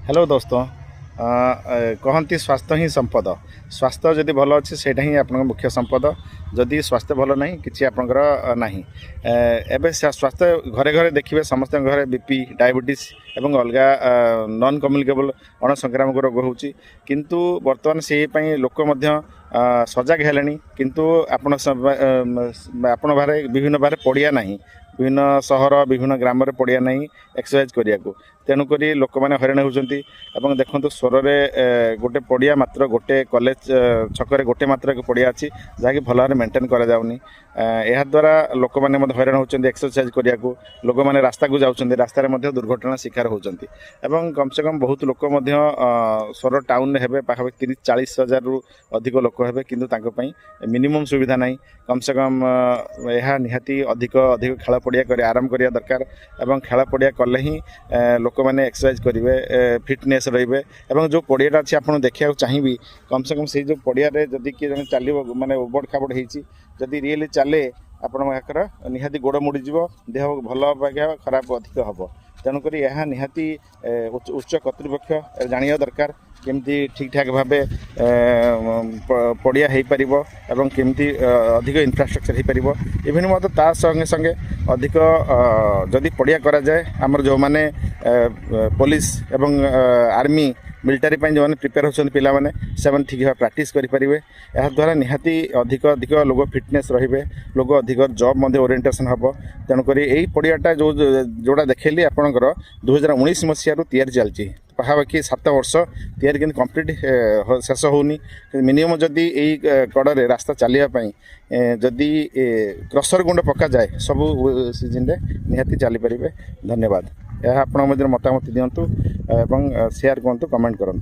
Hello दोस्तों कहती स्वास्थ्य ही संपद। स्वास्थ्य जदि भल अच्छे से आप मुख्य संपद। जदि स्वास्थ्य भल ना कि आपंकर ना एवं स्वास्थ्य घरे घरे देखिए समस्त घरे बीपी डायबिटीज एवं अलग नॉन कम्युनिकेबल अणसंक्रामक रोग होची किंतु वर्तमान से लोक सजग है किंतु आपण बारे विभिन्न बारे पड़िया ना विभिन्न सहर विभिन्न ग्राम पड़िया ना एक्सरसाइज करिया को तेणुक लोक मैंने हईराण होती। देखो स्वर में गोटे पड़िया मात्र गोटे कॉलेज छकरे गोटे मात्र एक पड़िया अच्छी जहाँकि भल भाव मेंटेन कराऊनी। यह द्वारा लोक मैंने हईराण होती एक्सरसाइज करिया को लोक मैंने रास्ता को जाऊँच रास्तार दुर्घटना शिकार होती। कम से कम बहुत लोक स्वर टाउन में पाखापाखि 30-40 हजार रु अधिक लोक हे कि मिनिमम सुविधा ना। कम से कम यह निहाती अधिक अधिक खेल पड़िया कर आराम करिया दरकार एवं खेल पड़िया कले ही लोक मैंने एक्सरसाइज करेंगे फिटनेस रे जो पड़ियाटा अच्छी आप देखा चाहिए कम से कम से जो पड़िया जदि किए जन चलो माने उबड़ खाबड़ होती रियली चले आपणकर निहाती गोड़ मुड़ीज देह भल अपेक्षा खराब अधिक हम। तेणुक यह निहाती उच्च कर्तृपक्ष जानिया दरकार केमती ठीक ठाक भाव पड़िया हो पार एवं केमती अधिक इंफ्रास्ट्रक्चर हो पार इवन मतलब ता संगे संगे अधिक जदि पड़िया करा जाए आमर जो माने पुलिस एवं आर्मी मिलिटारी जो मैंने प्रिपेयर होती पिलाने से ठीक भाव प्राक्ट करेंगे। यह द्वारा निहाती अधिक अधिक लोग फिटनेस रे लोग अधिक जॉब ओरिएंटेशन हम। तेणुक यही पड़ियाटा जो जोड़ा देखली आपंकर 2019 मसीह तैयारी चलती पाखापाखि 7 वर्ष तैयारी कि कंप्लीट शेष होनी। मिनिमम जदि यही कड़े रास्ता चलने जदि क्रसर गुंड पका जाए सबू सीजन निहाती चली पारे। धन्यवाद। यह आप मतामत दिंतु एवं शेयर करूँ कमेंट करूँ।